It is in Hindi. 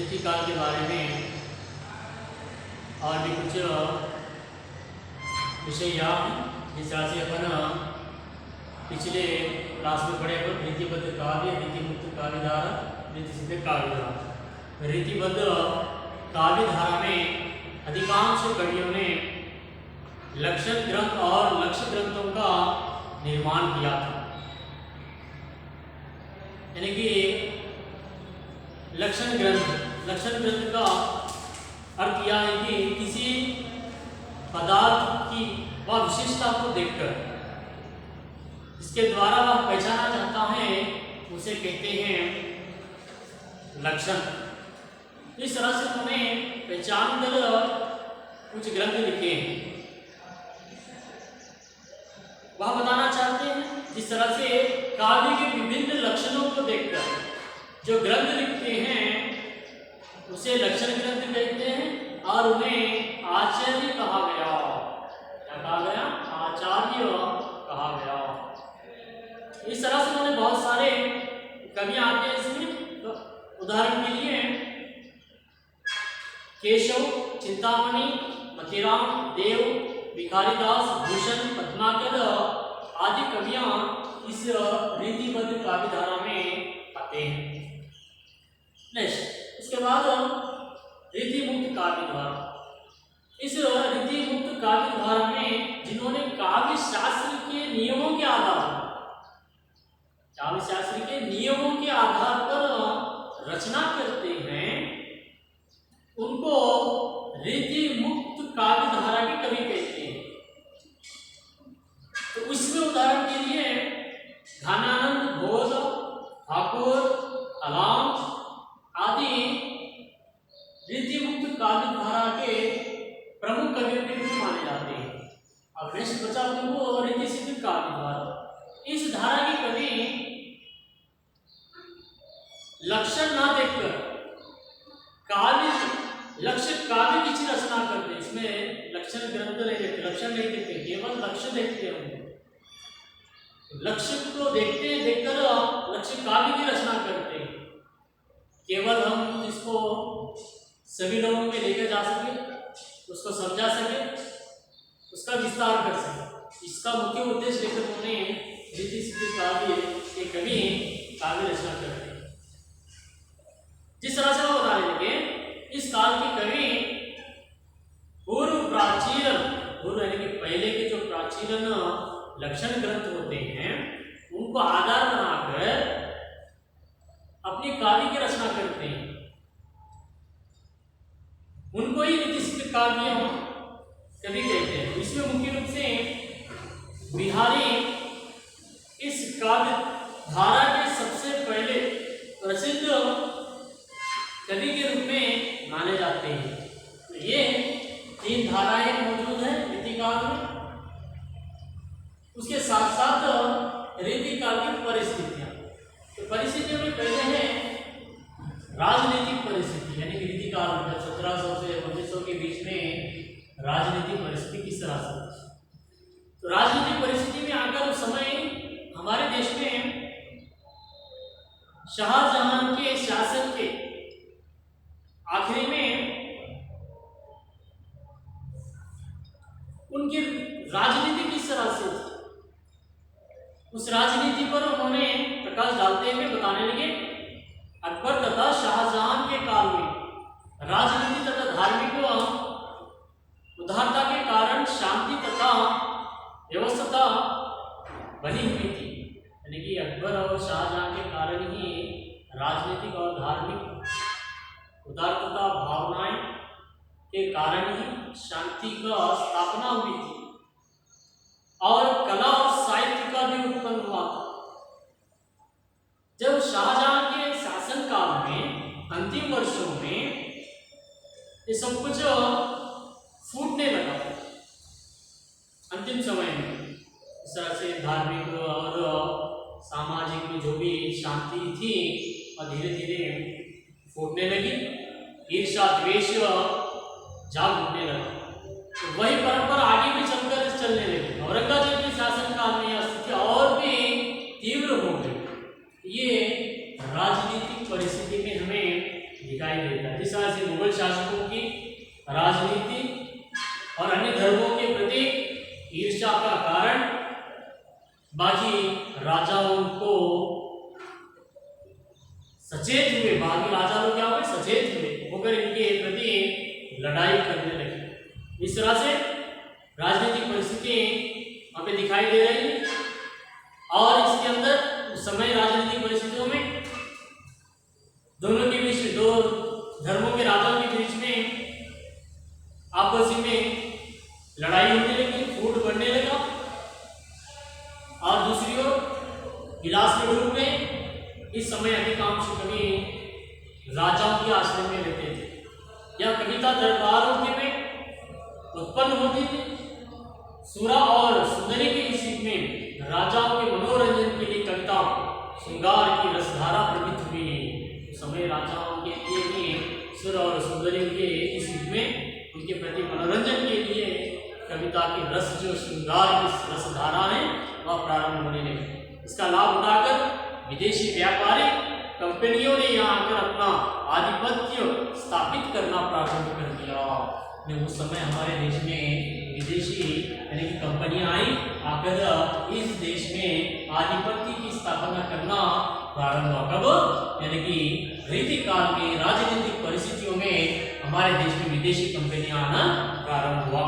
रीति काल के बारे में और भी कुछ विषय यहाँ जिस तरह से अपन पिछले क्लास में पढ़े अपन रीतिबद्ध काव्य, रीतिमुक्त काव्यधारा, रीतिसिद्ध काव्यधारा। रीतिबद्ध काव्यधारा में अधिकांश कवियों ने लक्षण ग्रंथ और लक्ष्य ग्रंथों का निर्माण किया था। यानी कि लक्षण ग्रंथ का अर्थ यह है कि किसी पदार्थ की वह विशेषता को देखकर इसके द्वारा वह पहचाना जाता है, उसे कहते हैं लक्षण। इस तरह से उन्होंने पहचान कर कुछ ग्रंथ लिखे हैं। वह बताना चाहते हैं जिस तरह से काव्य के विभिन्न लक्षणों को देखकर जो ग्रंथ लिखते हैं उसे लक्षण ग्रंथ कहते हैं और उन्हें आचार्य कहा गया। क्या कहा गया? आचार्य कहा गया। इस तरह से उन्होंने बहुत सारे कवि आते हैं इसमें। तो उदाहरण के लिए केशव, चिंतामणि, मतीराम, देव, भिखारीदास, भूषण, पद्माकर आदि कवियां इस रीतिबद्ध काव्यधारा में आते हैं। नेक्स्ट, इसके बाद रीतिमुक्त काव्यधारा। इस रीतिमुक्त काव्यधारा में जिन्होंने काव्य शास्त्र के नियमों के आधार पर रचना करते हैं उनको रीतिमुक्त काव्यधारा के कवि कहते हैं। तो उसमें उदाहरण के लिए घनानंद घोष, ठाकुर, अलाम आदि रीतिमुक्त काव्यधारा के प्रमुख कवियों के रूप में माने जाते हैं। अब नेक्स्ट बचा उनको रीतिसिद्ध काव्यधारा। इस धारा के कवि लक्षण ना देखकर काव्य की रचना करते। इसमें लक्षण ग्रंथ नहीं देखते, लक्षण नहीं देखते, केवल लक्ष्य देखते हैं। लक्ष्य को देखकर लक्ष्य काव्य की रचना करते हैं। केवल हम इसको सभी लोगों में लेकर जा सके, उसको समझा सके, उसका विस्तार कर सके, इसका मुख्य उद्देश्य लेकर उन्होंने रीतिसिद्ध काव्य के कवि काव्य रचना करते हैं। जिस तरह से वो बताने लगे, इस काल के कवि पूर्व यानी कि पहले के जो प्राचीन लक्षण ग्रंथ होते हैं उनको आधार बनाकर अपनी काव्य की रचना करते हैं। उनको ही रीतिसिद्ध काव्य कवि कहते हैं। इसमें मुख्य रूप से बिहारी इस काव्य धारा के सबसे पहले प्रसिद्ध कवि के रूप में माने जाते हैं। तो ये 3 धाराएं मौजूद हैं रीतिकाल में। उसके साथ साथ रीतिकाल की परिस्थितियां। तो परिस्थितियों में पहले है राजनीतिक परिस्थिति, यानी कि रीतिकाल में 1700 से 1900 के बीच में राजनीतिक परिस्थिति किस तरह से। तो राजनीतिक परिस्थिति में आकर उस समय हमारे देश में शाहजहां के शासन के आखिरी में उनकी राजनीति किस तरह से थी, उस राजनीति पर उन्होंने प्रकाश डालते हुए बताने लगे। अकबर तथा शाहजहां के काल में राजनीति तथा धार्मिक उदारता के कारण शांति तथा व्यवस्था बनी हुई थी। यानी कि अकबर और शाहजहां के कारण ही राजनीतिक और धार्मिक उदारता भावनाएं के कारण ही शांति का स्थापना हुई थी और कला और साहित्य का भी उत्पन्न हुआ था। जब शाहजहां के शासन काल में अंतिम वर्षों में ये सब कुछ फूटने लगा। अंतिम समय में इस तरह से धार्मिक और सामाजिक में जो भी शांति थी और धीरे धीरे फूटने लगी। ईर्ष्या द्वेष जाग उठने लगा। तो वही परंपरा आगे भी चलने लगी। औरंगजेब के शासन काल में यह स्थिति और भी तीव्र हो गई। ये राजनीतिक परिस्थिति में हमें दिखाई देता है। बाकी राजाओं को सचेत हुए, बाकी राजा लोग क्या हुए, सचेत हुए होकर इनके प्रति लड़ाई करने लगे। इस तरह से राजनीतिक परिस्थिति वहां पे दिखाई दे रही है। और इसके अंदर उस समय राजनीतिक परिस्थितियों में दोनों के बीच, दो धर्मों के राजाओं के बीच में आपसी में लड़ाई होने लगी, फूट बढ़ने लगा। और दूसरी ओर विलास के रूप में इस समय अधिकांश कवि राजाओं के आश्रय में रहते थे या कविता दरबारों के में उत्पन्न होती थी। सूरा और सुंदरी के इस युग में राजाओं के मनोरंजन के लिए कविता श्रृंगार की रसधारा प्रवृत्त हुई। उस समय राजाओं के लिए भी सुर और सुंदरी के इस युग में उनके प्रति मनोरंजन के लिए कविता की रस, जो श्रृंगार की रसधारा है, वह प्रारंभ होने लगी। इसका लाभ उठाकर विदेशी व्यापारी कंपनियों ने यहाँ आकर अपना आधिपत्य स्थापित करना प्रारंभ कर दिया। उस समय हमारे देश में विदेशी यानी कि कंपनियां आई, आकर इस देश में आधिपत्य की स्थापना करना प्रारंभ हुआ। कब? यानी कि रीतिकाल के राजनीतिक परिस्थितियों में हमारे देश में विदेशी कंपनियां आना प्रारंभ हुआ।